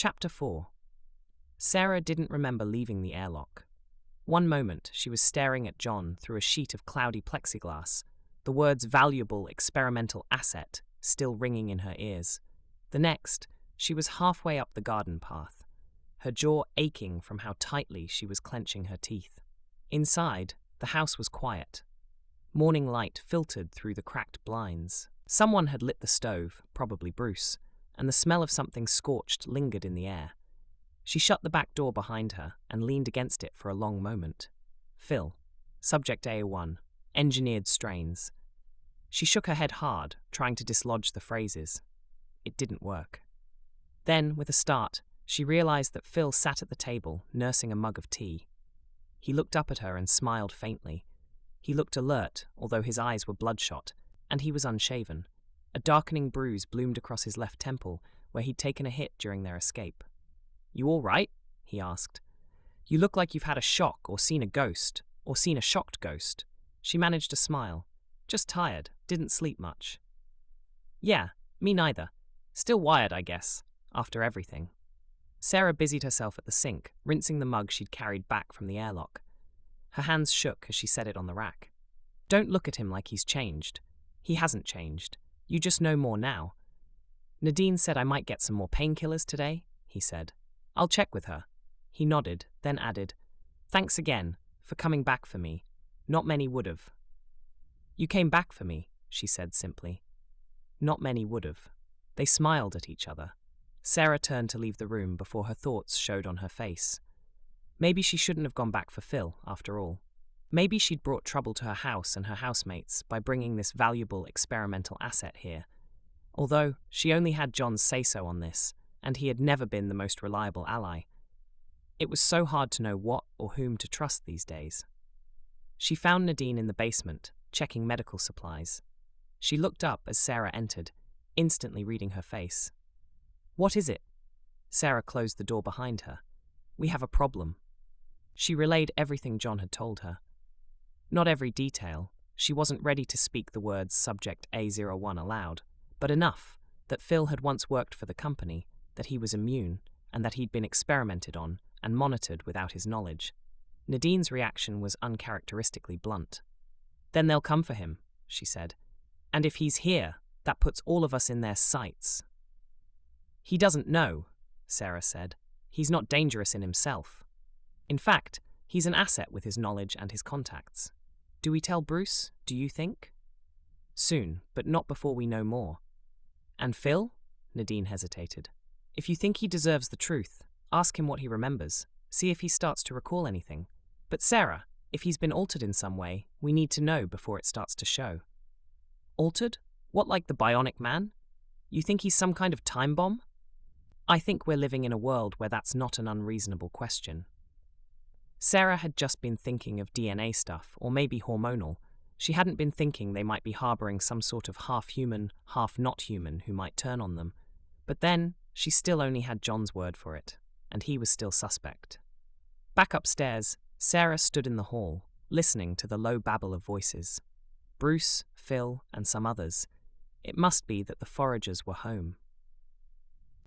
Chapter 4. Sarah didn't remember leaving the airlock. One moment, she was staring at John through a sheet of cloudy plexiglass, the words valuable experimental asset still ringing in her ears. The next, she was halfway up the garden path, her jaw aching from how tightly she was clenching her teeth. Inside, the house was quiet. Morning light filtered through the cracked blinds. Someone had lit the stove, probably Bruce, and the smell of something scorched lingered in the air. She shut the back door behind her and leaned against it for a long moment. Phil. Subject A1. Engineered strains. She shook her head hard, trying to dislodge the phrases. It didn't work. Then, with a start, she realized that Phil sat at the table, nursing a mug of tea. He looked up at her and smiled faintly. He looked alert, although his eyes were bloodshot, and he was unshaven. A darkening bruise bloomed across his left temple, where he'd taken a hit during their escape. "You all right?" he asked. "You look like you've had a shock or seen a ghost, or seen a shocked ghost." She managed to smile. "Just tired, didn't sleep much." "Yeah, me neither. Still wired, I guess, after everything." Sarah busied herself at the sink, rinsing the mug she'd carried back from the airlock. Her hands shook as she set it on the rack. "Don't look at him like he's changed. He hasn't changed. You just know more now." "Nadine said I might get some more painkillers today," he said. "I'll check with her." He nodded, then added, "Thanks again for coming back for me. Not many would've." "You came back for me," she said simply. Not many would've. They smiled at each other. Sarah turned to leave the room before her thoughts showed on her face. Maybe she shouldn't have gone back for Phil, after all. Maybe she'd brought trouble to her house and her housemates by bringing this valuable experimental asset here. Although she only had John's say-so on this, and he had never been the most reliable ally. It was so hard to know what or whom to trust these days. She found Nadine in the basement, checking medical supplies. She looked up as Sarah entered, instantly reading her face. "What is it?" Sarah closed the door behind her. "We have a problem." She relayed everything John had told her. Not every detail. She wasn't ready to speak the words Subject A01 aloud, but enough that Phil had once worked for the company, that he was immune, and that he'd been experimented on and monitored without his knowledge. Nadine's reaction was uncharacteristically blunt. "Then they'll come for him," she said. "And if he's here, that puts all of us in their sights." "He doesn't know," Sarah said. "He's not dangerous in himself. In fact, he's an asset with his knowledge and his contacts. Do we tell Bruce, do you think?" "Soon, but not before we know more." "And Phil?" Nadine hesitated. "If you think he deserves the truth, ask him what he remembers. See if he starts to recall anything. But Sarah, if he's been altered in some way, we need to know before it starts to show." "Altered? What, like the Bionic Man? You think he's some kind of time bomb?" "I think we're living in a world where that's not an unreasonable question." Sarah had just been thinking of DNA stuff, or maybe hormonal. She hadn't been thinking they might be harboring some sort of half-human, half-not-human who might turn on them. But then, she still only had John's word for it, and he was still suspect. Back upstairs, Sarah stood in the hall, listening to the low babble of voices. Bruce, Phil, and some others. It must be that the foragers were home.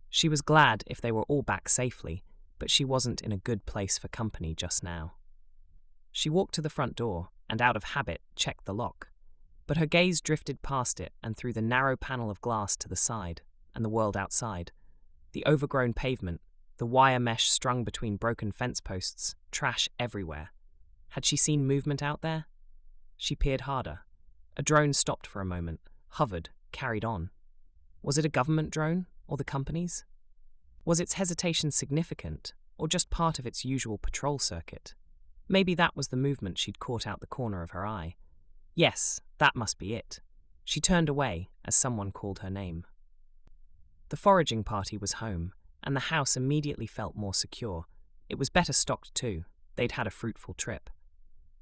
She was glad if they were all back safely, but she wasn't in a good place for company just now. She walked to the front door, and out of habit checked the lock. But her gaze drifted past it and through the narrow panel of glass to the side, and the world outside. The overgrown pavement, the wire mesh strung between broken fence posts, trash everywhere. Had she seen movement out there? She peered harder. A drone stopped for a moment, hovered, carried on. Was it a government drone, or the company's? Was its hesitation significant, or just part of its usual patrol circuit? Maybe that was the movement she'd caught out the corner of her eye. Yes, that must be it. She turned away as someone called her name. The foraging party was home, and the house immediately felt more secure. It was better stocked too. They'd had a fruitful trip.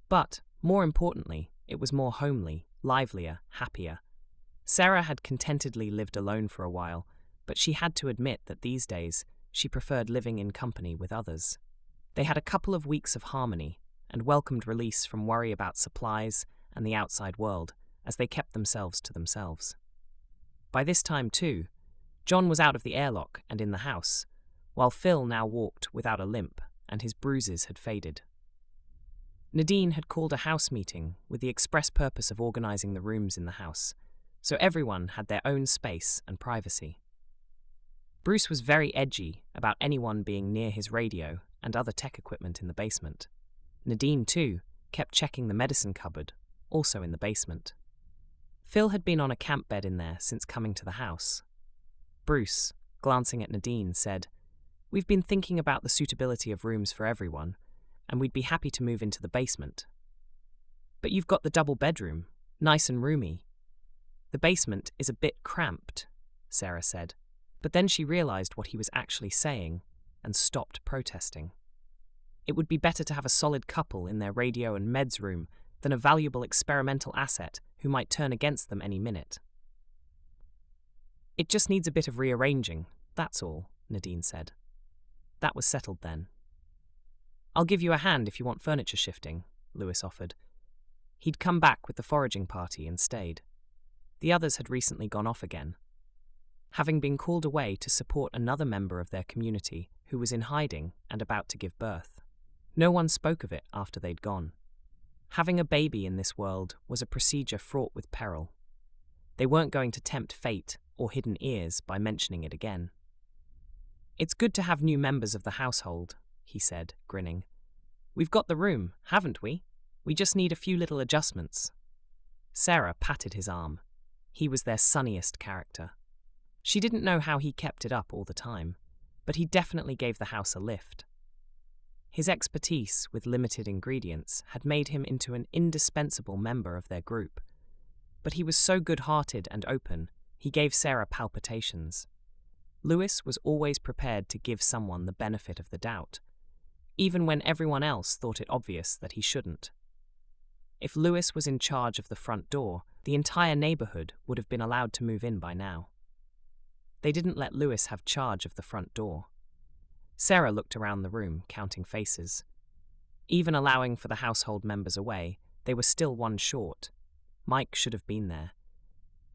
But, more importantly, it was more homely, livelier, happier. Sarah had contentedly lived alone for a while, but she had to admit that these days she preferred living in company with others. They had a couple of weeks of harmony and welcomed release from worry about supplies and the outside world as they kept themselves to themselves. By this time, too, John was out of the airlock and in the house. while Phil now walked without a limp and his bruises had faded. Nadine had called a house meeting with the express purpose of organizing the rooms in the house, so everyone had their own space and privacy. Bruce was very edgy about anyone being near his radio and other tech equipment in the basement. Nadine, too, kept checking the medicine cupboard, also in the basement. Phil had been on a camp bed in there since coming to the house. Bruce, glancing at Nadine, said, "We've been thinking about the suitability of rooms for everyone, and we'd be happy to move into the basement." "But you've got the double bedroom, nice and roomy." "The basement is a bit cramped," Sarah said, but then she realized what he was actually saying and stopped protesting. It would be better to have a solid couple in their radio and meds room than a valuable experimental asset who might turn against them any minute. "It just needs a bit of rearranging, that's all," Nadine said. That was settled then. "I'll give you a hand if you want furniture shifting," Lewis offered. He'd come back with the foraging party and stayed. The others had recently gone off again, having been called away to support another member of their community who was in hiding and about to give birth. No one spoke of it after they'd gone. Having a baby in this world was a procedure fraught with peril. They weren't going to tempt fate or hidden ears by mentioning it again. "It's good to have new members of the household," he said, grinning. "We've got the room, haven't we? We just need a few little adjustments." Sarah patted his arm. He was their sunniest character. She didn't know how he kept it up all the time, but he definitely gave the house a lift. His expertise with limited ingredients had made him into an indispensable member of their group. But he was so good-hearted and open, he gave Sarah palpitations. Lewis was always prepared to give someone the benefit of the doubt, even when everyone else thought it obvious that he shouldn't. If Lewis was in charge of the front door, the entire neighborhood would have been allowed to move in by now. They didn't let Lewis have charge of the front door. Sarah looked around the room, counting faces. Even allowing for the household members away, they were still one short. Mike should have been there.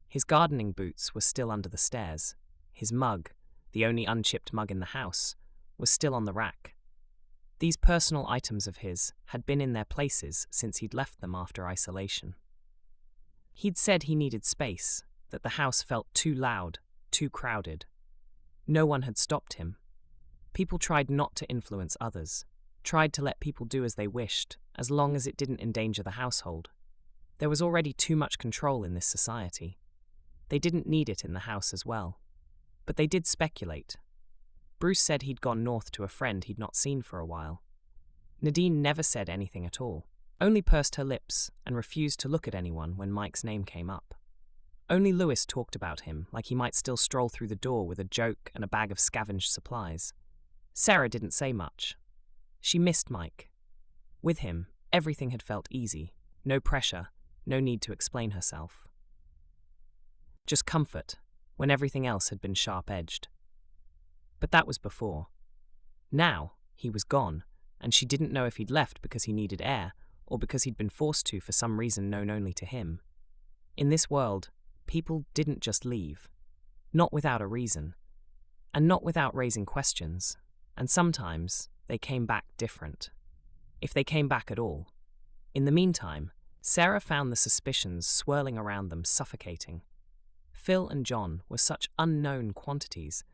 His gardening boots were still under the stairs. His mug, the only unchipped mug in the house, was still on the rack. These personal items of his had been in their places since he'd left them after isolation. He'd said he needed space, that the house felt too loud, too crowded. No one had stopped him. People tried not to influence others, tried to let people do as they wished, as long as it didn't endanger the household. There was already too much control in this society. They didn't need it in the house as well. But they did speculate. Bruce said he'd gone north to a friend he'd not seen for a while. Nadine never said anything at all, only pursed her lips and refused to look at anyone when Mike's name came up. Only Lewis talked about him like he might still stroll through the door with a joke and a bag of scavenged supplies. Sarah didn't say much. She missed Mike. With him, everything had felt easy, no pressure, no need to explain herself. Just comfort, when everything else had been sharp-edged. But that was before. Now, he was gone, and she didn't know if he'd left because he needed air, or because he'd been forced to for some reason known only to him. In this world, people didn't just leave. Not without a reason. And not without raising questions. And sometimes, they came back different. If they came back at all. In the meantime, Sarah found the suspicions swirling around them suffocating. Phil and John were such unknown quantities,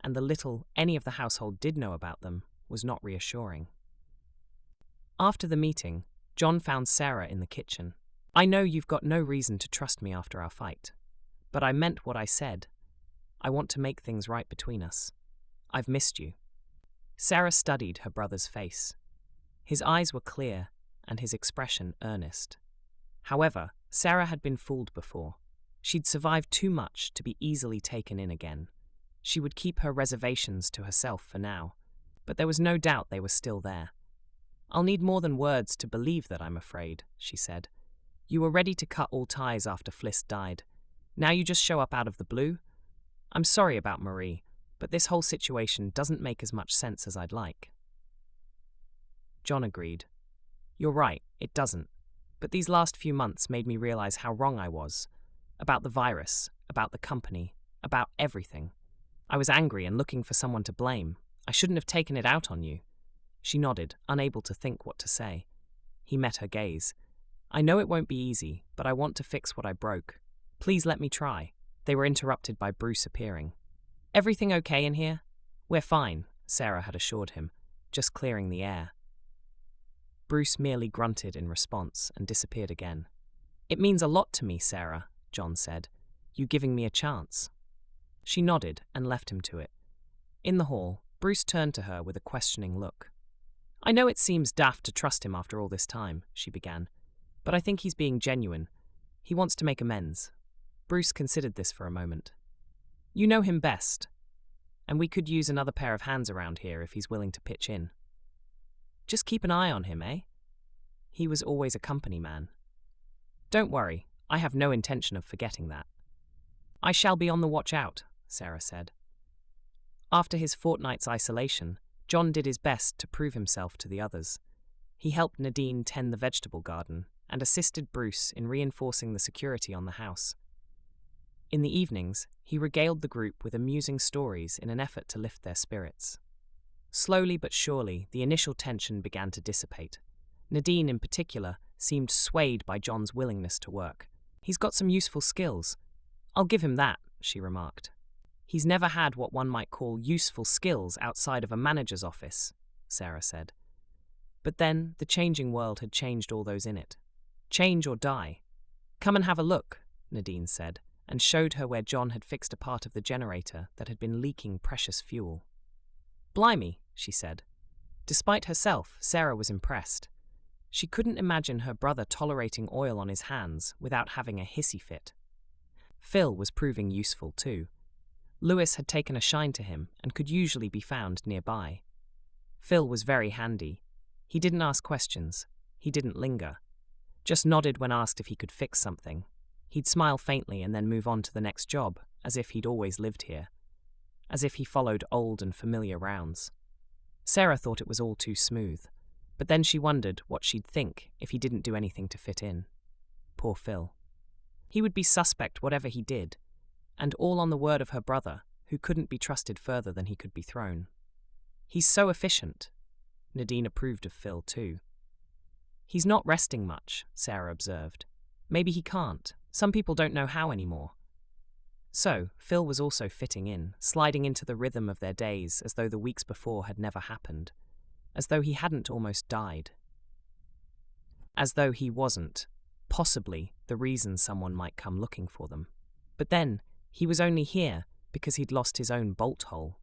and the little any of the household did know about them was not reassuring. After the meeting, John found Sarah in the kitchen. "I know you've got no reason to trust me after our fight, but I meant what I said. I want to make things right between us. I've missed you." Sarah studied her brother's face. His eyes were clear, and his expression earnest. However, Sarah had been fooled before. She'd survived too much to be easily taken in again. She would keep her reservations to herself for now, but there was no doubt they were still there. "I'll need more than words to believe that, I'm afraid," she said. "You were ready to cut all ties after Fliss died. Now you just show up out of the blue? I'm sorry about Marie, but this whole situation doesn't make as much sense as I'd like." John agreed. "You're right, it doesn't. But these last few months made me realize how wrong I was. About the virus, about the company, about everything. I was angry and looking for someone to blame. I shouldn't have taken it out on you. She nodded, unable to think what to say. He met her gaze. I know it won't be easy, but I want to fix what I broke. Please let me try. They were interrupted by Bruce appearing. Everything okay in here? We're fine, Sarah had assured him, just clearing the air. Bruce merely grunted in response and disappeared again. It means a lot to me, Sarah, John said. You giving me a chance. She nodded and left him to it. In the hall, Bruce turned to her with a questioning look. I know it seems daft to trust him after all this time, she began, but I think he's being genuine. He wants to make amends. Bruce considered this for a moment. You know him best, and we could use another pair of hands around here if he's willing to pitch in. Just keep an eye on him, eh? He was always a company man. Don't worry, I have no intention of forgetting that. I shall be on the watch out, Sarah said. After his fortnight's isolation, John did his best to prove himself to the others. He helped Nadine tend the vegetable garden and assisted Bruce in reinforcing the security on the house. In the evenings, he regaled the group with amusing stories in an effort to lift their spirits. Slowly but surely, the initial tension began to dissipate. Nadine, in particular, seemed swayed by John's willingness to work. He's got some useful skills. I'll give him that, she remarked. He's never had what one might call useful skills outside of a manager's office, Sarah said. But then, the changing world had changed all those in it. Change or die. Come and have a look, Nadine said, and showed her where John had fixed a part of the generator that had been leaking precious fuel. Blimey, she said. Despite herself, Sarah was impressed. She couldn't imagine her brother tolerating oil on his hands without having a hissy fit. Phil was proving useful too. Lewis had taken a shine to him and could usually be found nearby. Phil was very handy. He didn't ask questions. He didn't linger. Just nodded when asked if he could fix something. He'd smile faintly and then move on to the next job, as if he'd always lived here. As if he followed old and familiar rounds. Sarah thought it was all too smooth, but then she wondered what she'd think if he didn't do anything to fit in. Poor Phil. He would be suspect whatever he did, and all on the word of her brother, who couldn't be trusted further than he could be thrown. He's so efficient. Nadine approved of Phil too. He's not resting much, Sarah observed. Maybe he can't. Some people don't know how anymore. So, Phil was also fitting in, sliding into the rhythm of their days as though the weeks before had never happened, as though he hadn't almost died. As though he wasn't, possibly, the reason someone might come looking for them. But then, he was only here because he'd lost his own bolt hole.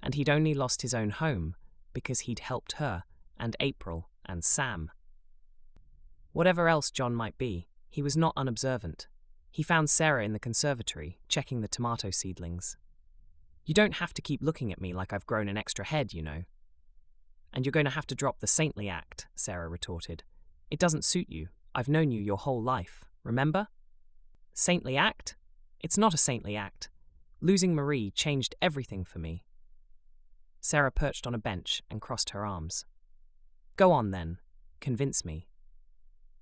And he'd only lost his own home because he'd helped her, and April, and Sam. Whatever else John might be, he was not unobservant. He found Sarah in the conservatory, checking the tomato seedlings. You don't have to keep looking at me like I've grown an extra head, you know. And you're going to have to drop the saintly act, Sarah retorted. It doesn't suit you. I've known you your whole life, remember? Saintly act? It's not a saintly act. Losing Marie changed everything for me. Sarah perched on a bench and crossed her arms. Go on then. Convince me.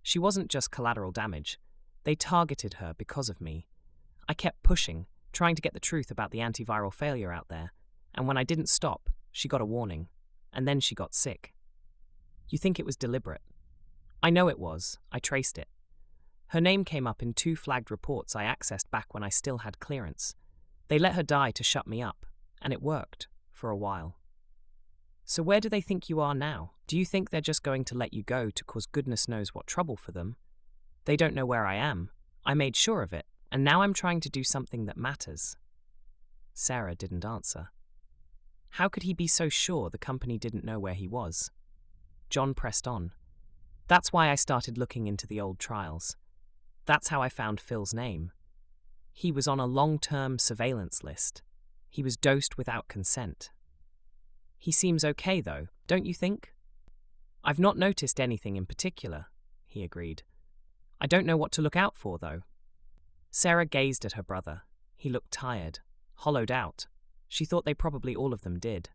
She wasn't just collateral damage. They targeted her because of me. I kept pushing, trying to get the truth about the antiviral failure out there, and when I didn't stop, she got a warning, and then she got sick. You think it was deliberate? I know it was. I traced it. Her name came up in 2 flagged reports I accessed back when I still had clearance. They let her die to shut me up, and it worked, for a while. So where do they think you are now? Do you think they're just going to let you go to cause goodness knows what trouble for them? They don't know where I am. I made sure of it, and now I'm trying to do something that matters. Sarah didn't answer. How could he be so sure the company didn't know where he was? John pressed on. That's why I started looking into the old trials. That's how I found Phil's name. He was on a long-term surveillance list. He was dosed without consent. He seems okay, though, don't you think? I've not noticed anything in particular, he agreed. I don't know what to look out for, though. Sarah gazed at her brother. He looked tired, hollowed out. She thought they probably all of them did.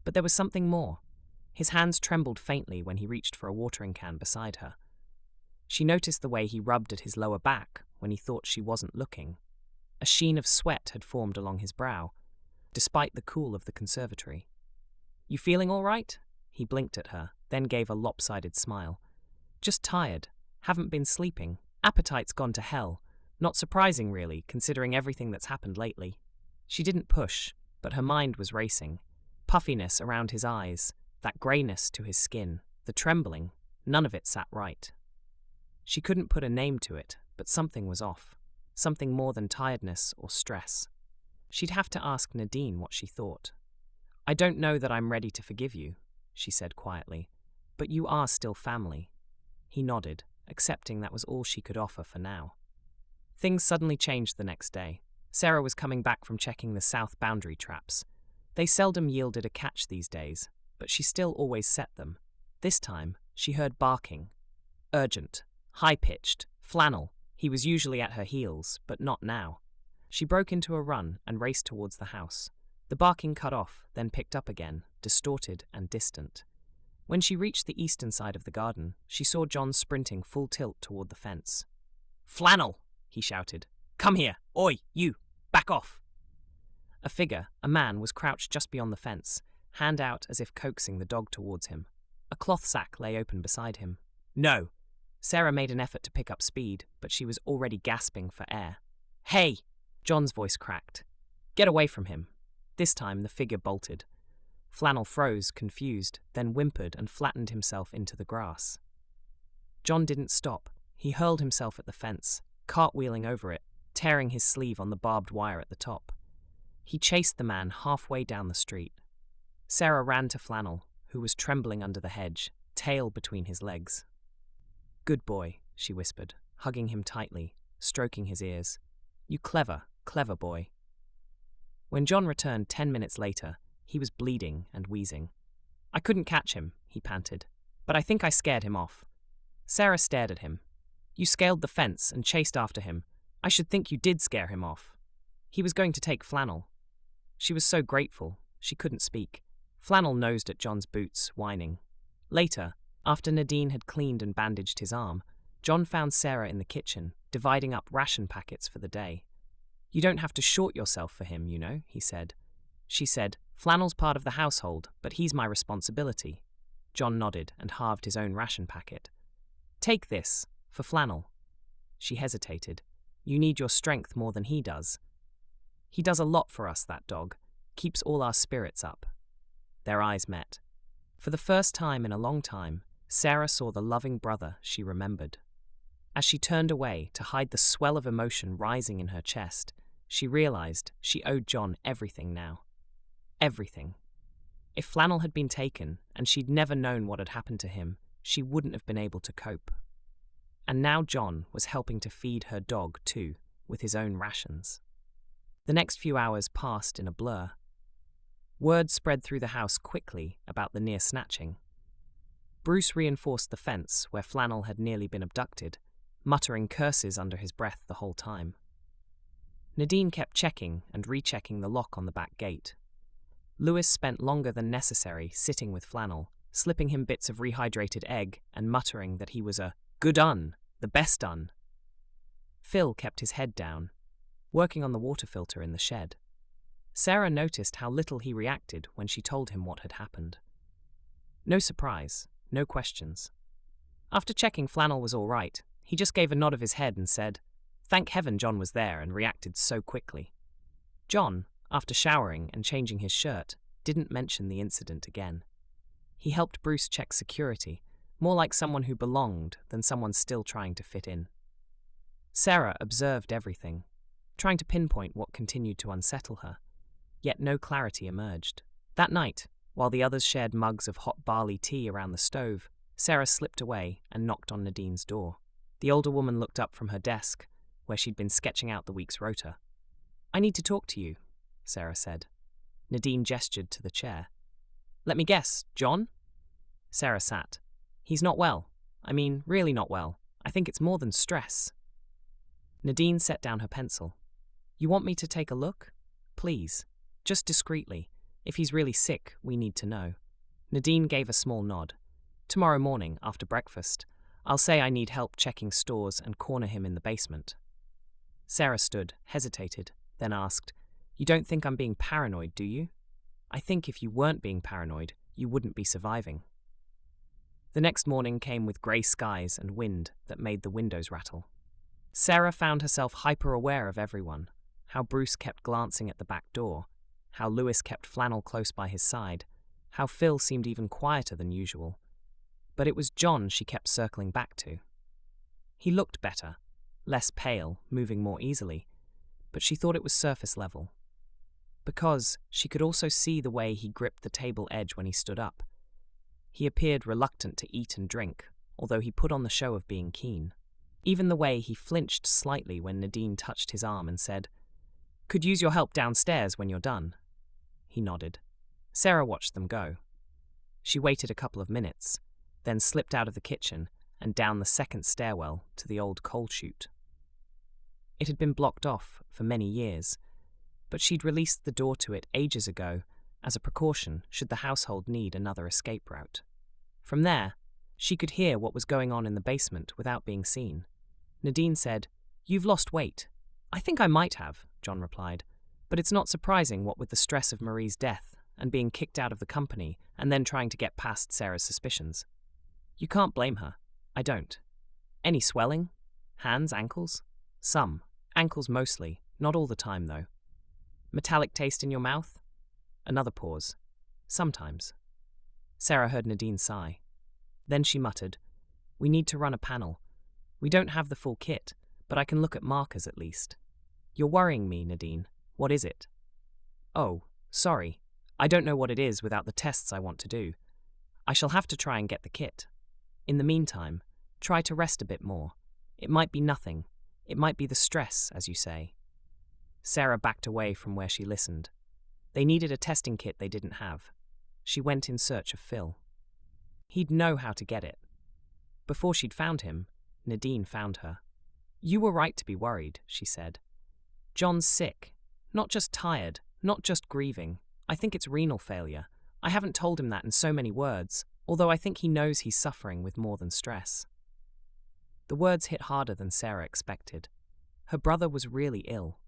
But there was something more. His hands trembled faintly when he reached for a watering can beside her. She noticed the way he rubbed at his lower back when he thought she wasn't looking. A sheen of sweat had formed along his brow, despite the cool of the conservatory. You feeling all right? He blinked at her, then gave a lopsided smile. Just tired. Haven't been sleeping. Appetite's gone to hell. Not surprising, really, considering everything that's happened lately. She didn't push, but her mind was racing. Puffiness around his eyes, that greyness to his skin, the trembling, none of it sat right. She couldn't put a name to it, but something was off. Something more than tiredness or stress. She'd have to ask Nadine what she thought. I don't know that I'm ready to forgive you, she said quietly, but you are still family. He nodded, accepting that was all she could offer for now. Things suddenly changed the next day. Sarah was coming back from checking the south boundary traps. They seldom yielded a catch these days, but she still always set them. This time, she heard barking. Urgent, high-pitched, flannel. He was usually at her heels, but not now. She broke into a run and raced towards the house. The barking cut off, then picked up again, distorted and distant. When she reached the eastern side of the garden, she saw John sprinting full tilt toward the fence. "Flannel!" he shouted. "Come here! Oi, you! Back off!" A figure, a man, was crouched just beyond the fence, hand out as if coaxing the dog towards him. A cloth sack lay open beside him. "No!" Sarah made an effort to pick up speed, but she was already gasping for air. "Hey!" John's voice cracked. "Get away from him." This time the figure bolted. Flannel froze, confused, then whimpered and flattened himself into the grass. John didn't stop. He hurled himself at the fence, cartwheeling over it, tearing his sleeve on the barbed wire at the top. He chased the man halfway down the street. Sarah ran to Flannel, who was trembling under the hedge, tail between his legs. "Good boy," she whispered, hugging him tightly, stroking his ears. "You clever, clever boy." When John returned 10 minutes later, he was bleeding and wheezing. "I couldn't catch him," he panted, "but I think I scared him off." Sarah stared at him. "You scaled the fence and chased after him. I should think you did scare him off." He was going to take Flannel. She was so grateful, she couldn't speak. Flannel nosed at John's boots, whining. Later, after Nadine had cleaned and bandaged his arm, John found Sarah in the kitchen, dividing up ration packets for the day. "You don't have to short yourself for him, you know," he said. She said, "Flannel's part of the household, but he's my responsibility." John nodded and halved his own ration packet. "Take this, for Flannel." She hesitated. "You need your strength more than he does." "He does a lot for us, that dog. Keeps all our spirits up." Their eyes met. For the first time in a long time, Sarah saw the loving brother she remembered. As she turned away to hide the swell of emotion rising in her chest, she realized she owed John everything now. Everything. If Flannel had been taken, and she'd never known what had happened to him, she wouldn't have been able to cope. And now John was helping to feed her dog, too, with his own rations. The next few hours passed in a blur. Word spread through the house quickly about the near snatching. Bruce reinforced the fence where Flannel had nearly been abducted, muttering curses under his breath the whole time. Nadine kept checking and rechecking the lock on the back gate. Lewis spent longer than necessary sitting with Flannel, slipping him bits of rehydrated egg and muttering that he was a good un, the best un. Phil kept his head down, working on the water filter in the shed. Sarah noticed how little he reacted when she told him what had happened. No surprise, no questions. After checking Flannel was all right, he just gave a nod of his head and said, "Thank heaven John was there and reacted so quickly." John, after showering and changing his shirt, didn't mention the incident again. He helped Bruce check security, more like someone who belonged than someone still trying to fit in. Sarah observed everything, trying to pinpoint what continued to unsettle her, yet no clarity emerged. That night, while the others shared mugs of hot barley tea around the stove, Sarah slipped away and knocked on Nadine's door. The older woman looked up from her desk, where she'd been sketching out the week's rota. "I need to talk to you," Sarah said. Nadine gestured to the chair. "Let me guess, John?" Sarah sat. "He's not well. I mean, really not well. I think it's more than stress." Nadine set down her pencil. "You want me to take a look? Please. Just discreetly. If he's really sick, we need to know." Nadine gave a small nod. "Tomorrow morning, after breakfast, I'll say I need help checking stores and corner him in the basement." Sarah stood, hesitated, then asked, "You don't think I'm being paranoid, do you?" "I think if you weren't being paranoid, you wouldn't be surviving. The next morning came with grey skies and wind that made the windows rattle. Sarah found herself hyper-aware of everyone, how Bruce kept glancing at the back door, how Lewis kept flannel close by his side, how Phil seemed even quieter than usual. But it was John she kept circling back to. He looked better, less pale, moving more easily, but she thought it was surface level. Because she could also see the way he gripped the table edge when he stood up. He appeared reluctant to eat and drink, although he put on the show of being keen. Even the way he flinched slightly when Nadine touched his arm and said, "Could use your help downstairs when you're done." He nodded. Sarah watched them go. She waited a couple of minutes, then slipped out of the kitchen and down the second stairwell to the old coal chute. It had been blocked off for many years, but she'd released the door to it ages ago as a precaution should the household need another escape route. From there, she could hear what was going on in the basement without being seen. Nadine said, "You've lost weight." "I think I might have," John replied, "but it's not surprising what with the stress of Marie's death and being kicked out of the company and then trying to get past Sarah's suspicions. You can't blame her. I don't. Any swelling? Hands, ankles?" "Some. Ankles mostly. Not all the time, though." "Metallic taste in your mouth?" Another pause. "Sometimes." Sarah heard Nadine sigh. Then she muttered, "We need to run a panel. We don't have the full kit, but I can look at markers at least." "You're worrying me, Nadine. What is it?" "Oh, sorry. I don't know what it is without the tests I want to do. I shall have to try and get the kit. In the meantime, try to rest a bit more. It might be nothing. It might be the stress, as you say." Sarah backed away from where she listened. They needed a testing kit they didn't have. She went in search of Phil. He'd know how to get it. Before she'd found him, Nadine found her. "You were right to be worried," she said. "John's sick. Not just tired, not just grieving. I think it's renal failure. I haven't told him that in so many words, although I think he knows he's suffering with more than stress." The words hit harder than Sarah expected. Her brother was really ill.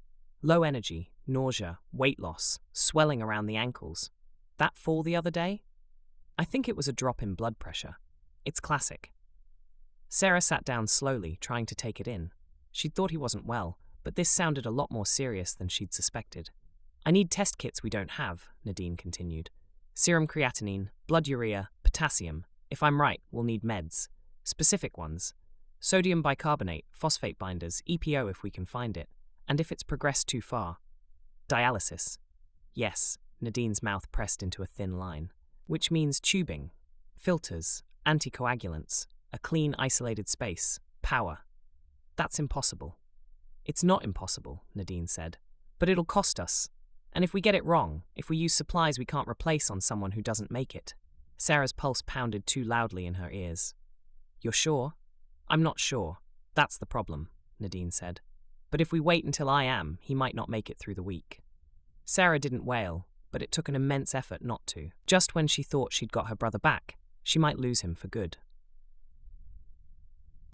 Low energy, nausea, weight loss, swelling around the ankles. That fall the other day? "I think it was a drop in blood pressure. It's classic." Sarah sat down slowly, trying to take it in. She'd thought he wasn't well, but this sounded a lot more serious than she'd suspected. "I need test kits we don't have," Nadine continued. "Serum creatinine, blood urea, potassium. If I'm right, we'll need meds. Specific ones. Sodium bicarbonate, phosphate binders, EPO if we can find it. And if it's progressed too far. Dialysis." "Yes," Nadine's mouth pressed into a thin line. "Which means tubing, filters, anticoagulants, a clean, isolated space, power. That's impossible." "It's not impossible," Nadine said. "But it'll cost us. And if we get it wrong, if we use supplies we can't replace on someone who doesn't make it." Sarah's pulse pounded too loudly in her ears. "You're sure?" "I'm not sure. That's the problem," Nadine said. "But if we wait until I am, he might not make it through the week." Sarah didn't wail, but it took an immense effort not to. Just when she thought she'd got her brother back, she might lose him for good.